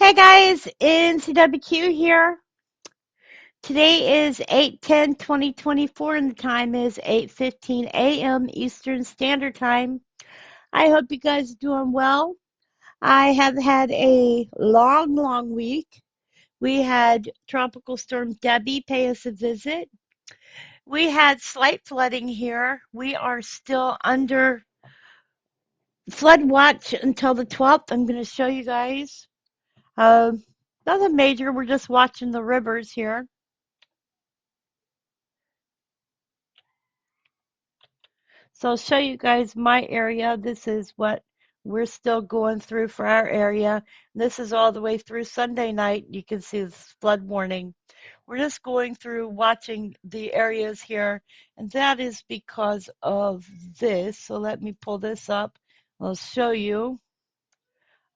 Hey guys, NCWQ here. Today is 8/10/2024 and the time is 8:15 a.m. Eastern Standard Time. I hope you guys are doing well. I have had a long week. We had Tropical Storm Debbie pay us a visit. We had slight flooding here. We are still under flood watch until the 12th. I'm going to show you guys. Nothing major. We're just watching the rivers here. So I'll show you guys my area. This is what we're still going through for our area. This is all the way through Sunday night. You can see this flood warning. We're just going through watching the areas here, and that is because of this. So let me pull this up. I'll show you.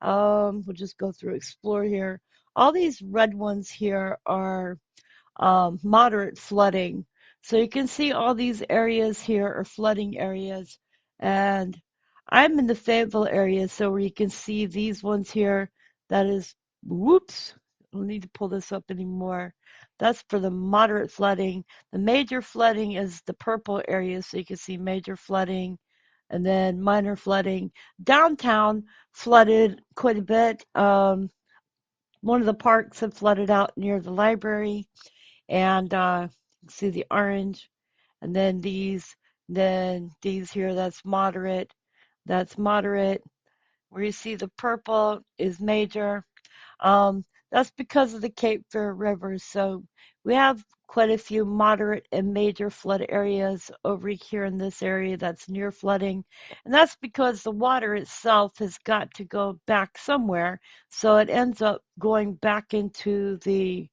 We'll just go through explore here. All these red ones here are moderate flooding. So you can see all these areas here are flooding areas. And I'm in the Fayetteville area, so where you can see these ones here, that is, whoops, I don't need to pull this up anymore. That's for the moderate flooding. The major flooding is the purple area, so you can see major flooding and then minor flooding. Downtown flooded quite a bit. One of the parks had flooded out near the library and see the orange, and then these here, that's moderate. Where you see the purple is major. That's because of the Cape Fear River. So we have quite a few moderate and major flood areas over here in this area that's near flooding. And that's because the water itself has got to go back somewhere. So it ends up going back into the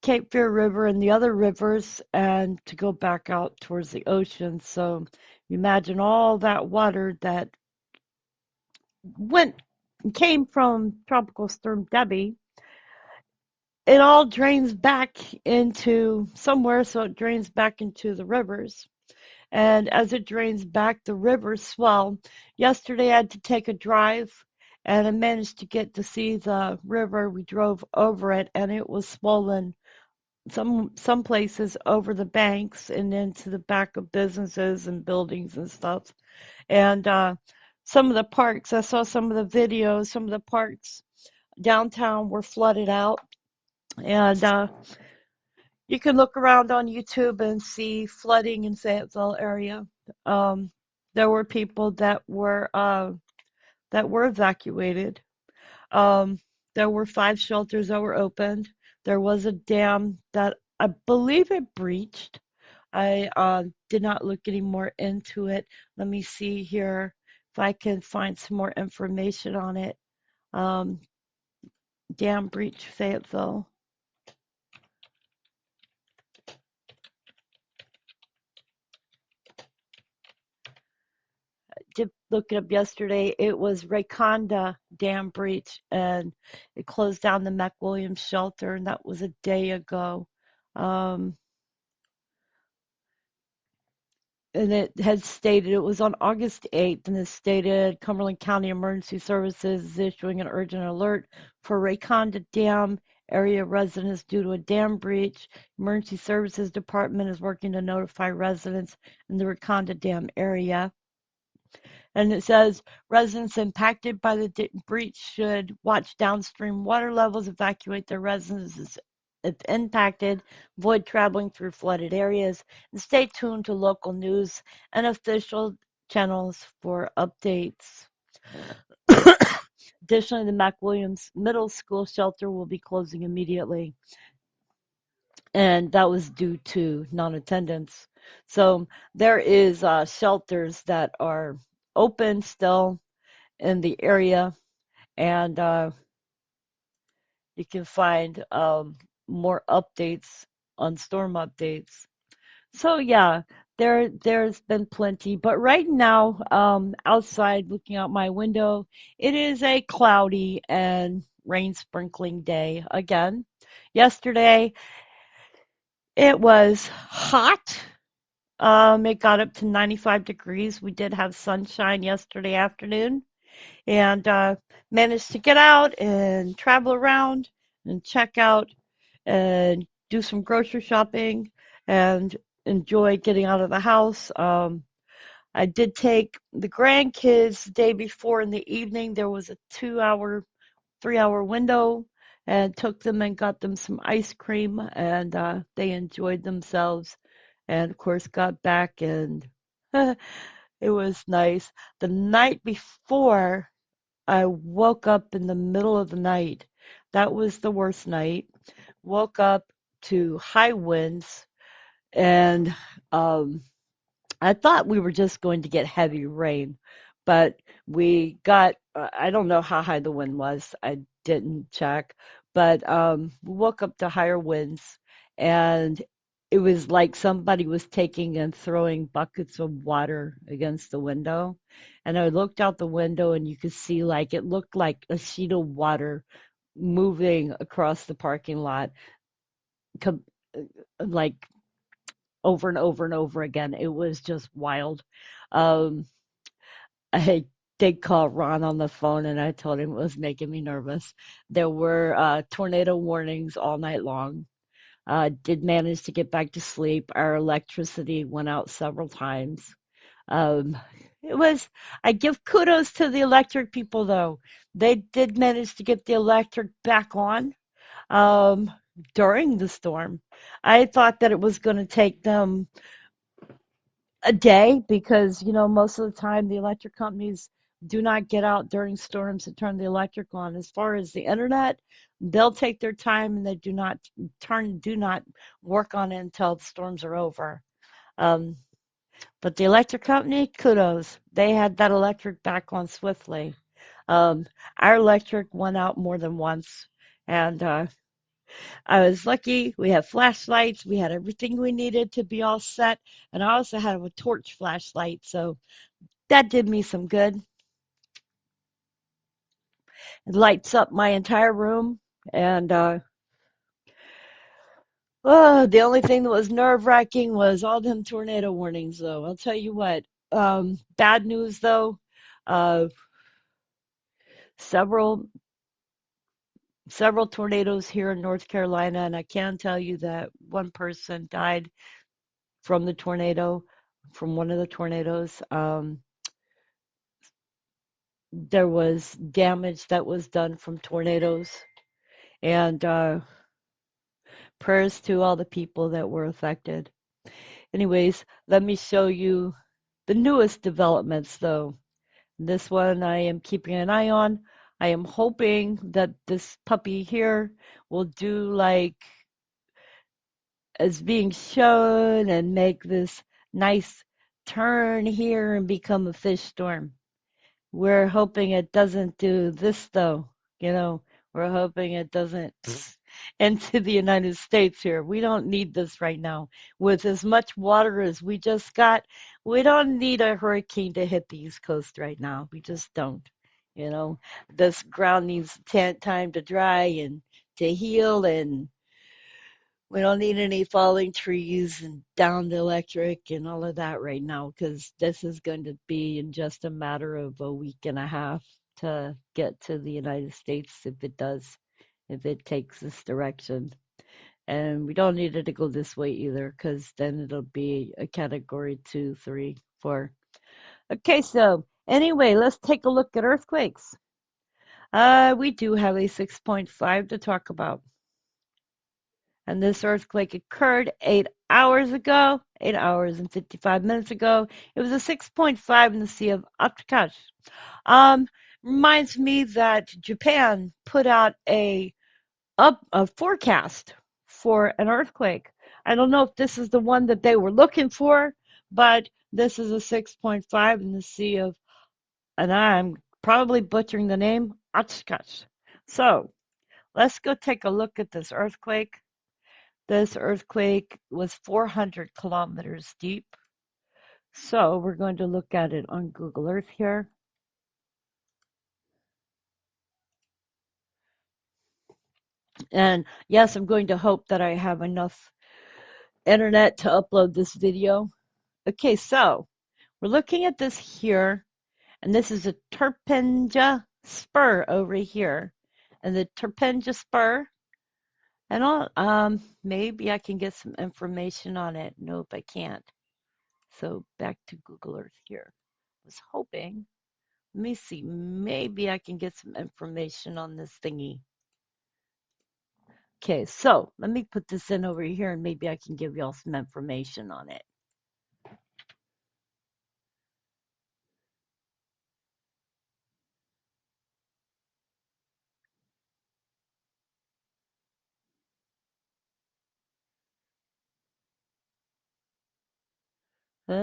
Cape Fear River and the other rivers and to go back out towards the ocean. So you imagine all that water that went came from Tropical Storm Debbie. It all drains back into somewhere, so it drains back into the rivers. And as it drains back, the rivers swell. Yesterday I had to take a drive and I managed to get to see the river. We drove over it and it was swollen some places over the banks and into the back of businesses and buildings and stuff. And some of the parks, I saw some of the videos, some of the parks downtown were flooded out. And you can look around on YouTube and see flooding in Fayetteville area. Um, there were people that were evacuated. Um, there were 5 shelters that were opened. There was a dam that I believe it breached. I did not look any more into it. Let me see here if I can find some more information on it. Um, Dam breach Fayetteville. Did look it up yesterday. It was Ronda Dam Breach, and it closed down the McWilliams shelter, and that was a day ago. Um, and it had stated it was on August 8th, and it stated Cumberland County Emergency Services is issuing an urgent alert for Raconda Dam area residents due to a dam breach. Emergency Services Department is working to notify residents in the Raconda Dam area. And it says residents impacted by the breach should watch downstream water levels, evacuate their residences if impacted, avoid traveling through flooded areas, and stay tuned to local news and official channels for updates. Additionally, the McWilliams Middle School shelter will be closing immediately, and that was due to non-attendance. So there is shelters that are open still in the area, and you can find more updates on storm updates. So yeah, there's been plenty, but right now, outside looking out my window, it is a cloudy and rain sprinkling day again. Yesterday it was hot. It got up to 95 degrees. We did have sunshine yesterday afternoon. and managed to get out and travel around and check out and do some grocery shopping and enjoy getting out of the house. I did take the grandkids the day before in the evening. There was a 2 hour, 3 hour window and took them and got them some ice cream and they enjoyed themselves and of course got back and it was nice. The night before I woke up in the middle of the night. That was the worst night. Woke up to high winds and um I thought we were just going to get heavy rain, but we got, I don't know how high the wind was. I didn't check, but we woke up to higher winds and it was like somebody was taking and throwing buckets of water against the window. And I looked out the window and you could see like it looked like a sheet of water moving across the parking lot, com- like over and over and over again. It was just wild. Um, I did call Ron on the phone and I told him it was making me nervous. There were tornado warnings all night long. Did manage to get back to sleep. Our electricity went out several times. Um, it was, I give kudos to the electric people though. They did manage to get the electric back on um, during the storm. I thought that it was going to take them a day because most of the time the electric companies do not get out during storms to turn the electric on. As far as the internet, they'll take their time and they do not work on it until the storms are over. um, but the electric company, kudos, they had that electric back on swiftly. um, our electric went out more than once, and I was lucky. We had flashlights. We had everything we needed to be all set. And I also had a torch flashlight. So that did me some good. It lights up my entire room. And oh, the only thing that was nerve wracking was all them tornado warnings, though. I'll tell you what. Bad news, though. Uh, several several tornadoes here in North Carolina, and I can tell you that one person died from the tornado, from one of the tornadoes. There was damage that was done from tornadoes, and prayers to all the people that were affected. Anyways, let me show you the newest developments, though. This one I am keeping an eye on. I am hoping that this puppy here will do like as being shown and make this nice turn here and become a fish storm. We're hoping it doesn't do this though. You know, we're hoping it doesn't into the United States here. We don't need this right now. With as much water as we just got, we don't need a hurricane to hit the East Coast right now. We just don't. You know, this ground needs time to dry and to heal, and we don't need any falling trees and downed electric and all of that right now because this is going to be in just a matter of a week and a half to get to the United States if it does, if it takes this direction. And we don't need it to go this way either because then it'll be a category 2, 3, 4. Okay, so anyway, let's take a look at earthquakes. We do have a 6.5 to talk about. And this earthquake occurred 8 hours ago, 8 hours and 55 minutes ago. It was a 6.5 in the Sea of Oshkosh. Um, Reminds me that Japan put out a forecast for an earthquake. I don't know if this is the one that they were looking for, but this is a 6.5 in the Sea of, and I'm probably butchering the name, Oshkosh. So let's go take a look at this earthquake. This earthquake was 400 kilometers deep. So we're going to look at it on Google Earth here. And yes, I'm going to hope that I have enough internet to upload this video. Okay, so we're looking at this here, And this is a Turpinja spur over here. And the Turpinja spur, and maybe I can get some information on it. Nope, I can't. So back to Google Earth here. I was hoping. Let me see. Maybe I can get some information on this thingy. Okay, so let me put this in over here and maybe I can give y'all some information on it. Uh,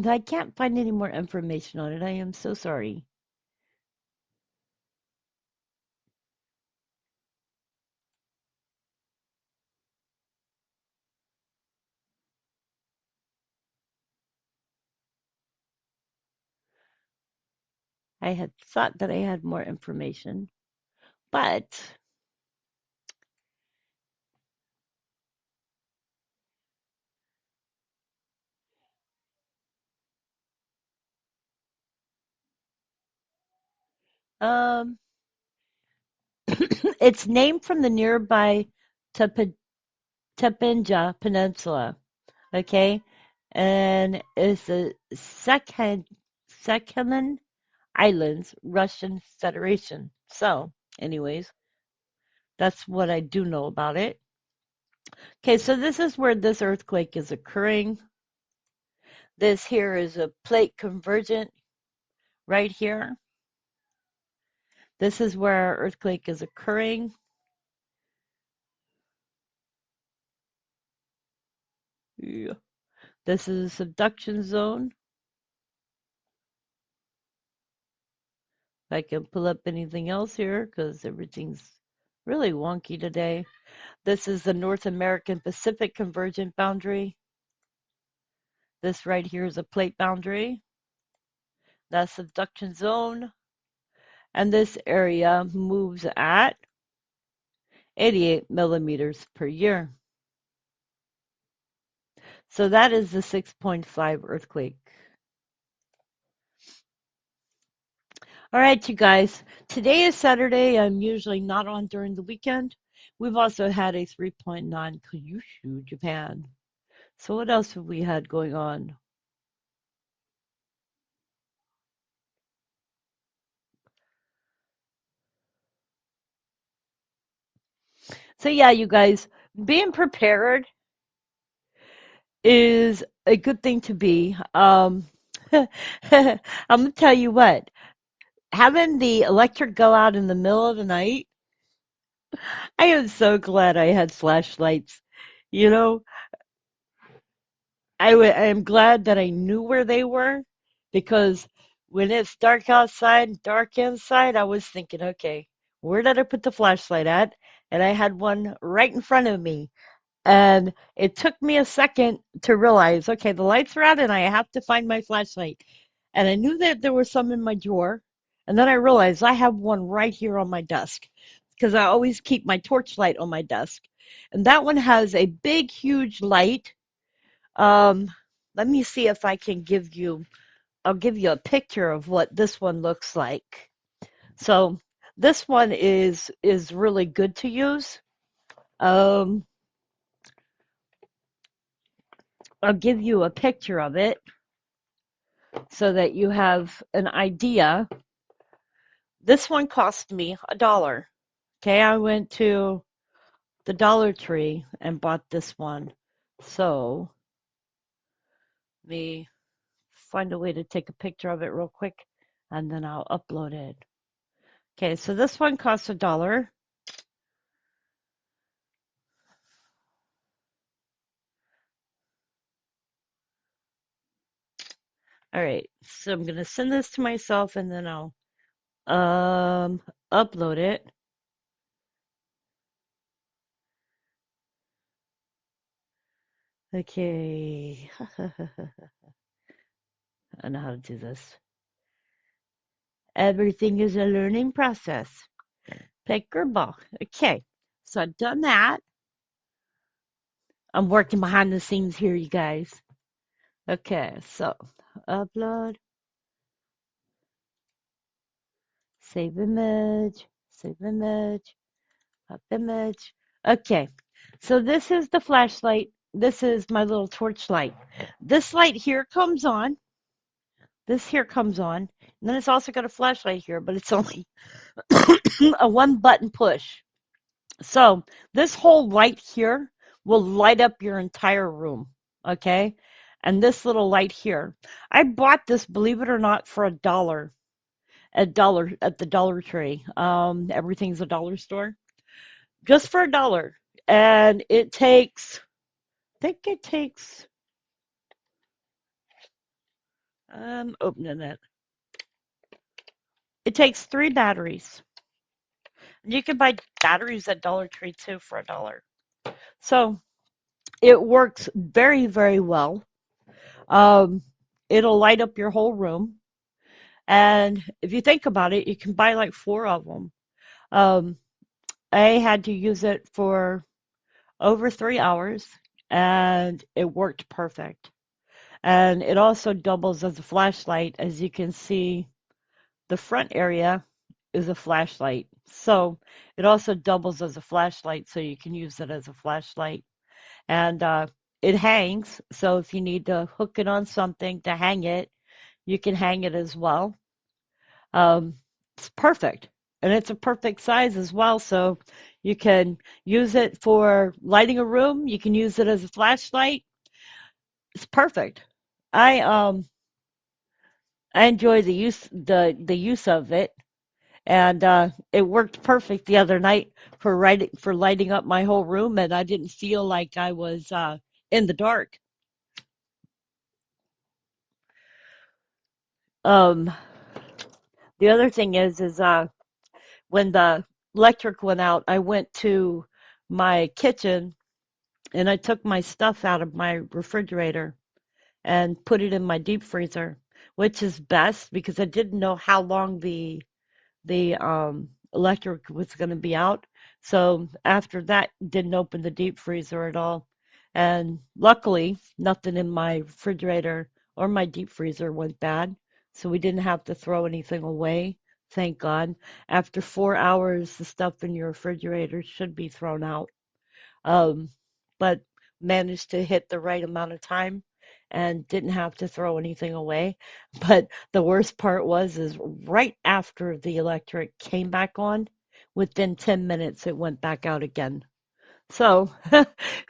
I can't find any more information on it. I am so sorry. I had thought that I had more information, but um, it's named from the nearby Tup- Tupinja Peninsula, okay? And it's the Sakhalin Islands, Russian Federation. So, anyways, that's what I do know about it. Okay, so this is where this earthquake is occurring. This here is a plate convergent right here. This is where our earthquake is occurring. Yeah. This is a subduction zone. I can pull up anything else here because everything's really wonky today. This is the North American Pacific convergent boundary. This right here is a plate boundary. That's subduction zone. And this area moves at 88 millimeters per year. So that is the 6.5 earthquake. All right, you guys. Today is Saturday. I'm usually not on during the weekend. We've also had a 3.9 Kyushu, Japan. So what else have we had going on? So yeah, you guys, being prepared is a good thing to be. I'm gonna tell you what, having the electric go out in the middle of the night, I am so glad I had flashlights. You know, I am glad that I knew where they were because when it's dark outside and dark inside, I was thinking, okay, where did I put the flashlight at? And I had one right in front of me. And it took me a second to realize, okay, the lights are out and I have to find my flashlight. And I knew that there was some in my drawer. And then I realized I have one right here on my desk because I always keep my torch light on my desk. And that one has a big, huge light. Um, Let me see if I can I'll give you a picture of what this one looks like. So this one is really good to use. Um, I'll give you a picture of it so that you have an idea. This one cost me $1. Okay, I went to the Dollar Tree and bought this one. So let me find a way to take a picture of it real quick and then I'll upload it. Okay, so this one costs $1. All right, so I'm gonna send this to myself and then I'll upload it. Okay. I know how to do this. Everything is a learning process. Pick your ball. Okay, so I've done that. I'm working behind the scenes here, you guys. Okay, so upload, save image, up image. Okay, so this is the flashlight. This is my little torch light. This light here comes on. This here comes on. And then it's also got a flashlight here, but it's only a one button push. So this whole light here will light up your entire room. Okay. And this little light here, I bought this, believe it or not, for a dollar at the Dollar Tree. Everything's a dollar store, just for a dollar. And it takes, I think it takes, opening it. It takes 3 batteries. You can buy batteries at Dollar Tree too for a dollar. So it works very, very well. Um, it'll light up your whole room. And if you think about it, you can buy like 4 of them. Um, I had to use it for over 3 hours and it worked perfect. And it also doubles as a flashlight. As you can see, the front area is a flashlight. So it also doubles as a flashlight, so you can use it as a flashlight. And it hangs, so if you need to hook it on something to hang it, you can hang it as well. Um, it's perfect. And it's a perfect size as well, so you can use it for lighting a room. You can use it as a flashlight. It's perfect. I um I enjoy the use of it, and it worked perfect the other night for lighting up my whole room, and I didn't feel like I was in the dark. Um, the other thing is when the electric went out, I went to my kitchen and I took my stuff out of my refrigerator and put it in my deep freezer, which is best because I didn't know how long the electric was going to be out. So after that, didn't open the deep freezer at all. And luckily, nothing in my refrigerator or my deep freezer went bad. So we didn't have to throw anything away. Thank God. After 4 hours, the stuff in your refrigerator should be thrown out. Um, but managed to hit the right amount of time and didn't have to throw anything away. But the worst part is right after the electric came back on, within 10 minutes it went back out again. So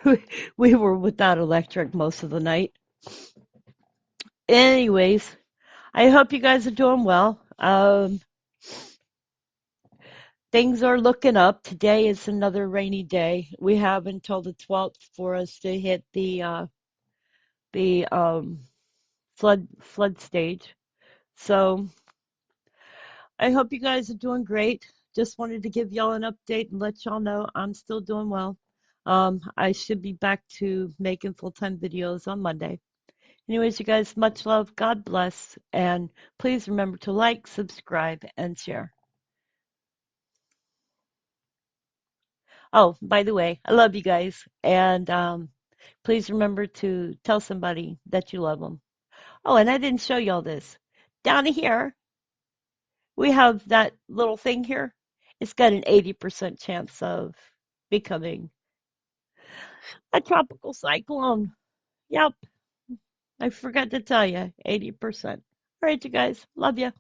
we we were without electric most of the night. Anyways, I hope you guys are doing well. Things are looking up. Today is another rainy day. We have until the 12th for us to hit the flood stage. So I hope you guys are doing great. Just wanted to give y'all an update and let y'all know I'm still doing well. I should be back to making full-time videos on Monday. Anyways, you guys, much love. God bless. And please remember to like, subscribe, and share. Oh, by the way, I love you guys. And please remember to tell somebody that you love them. Oh, and I didn't show y'all this. Down here, we have that little thing here. It's got an 80% chance of becoming a tropical cyclone. Yep, I forgot to tell you, 80%. All right, you guys, love you.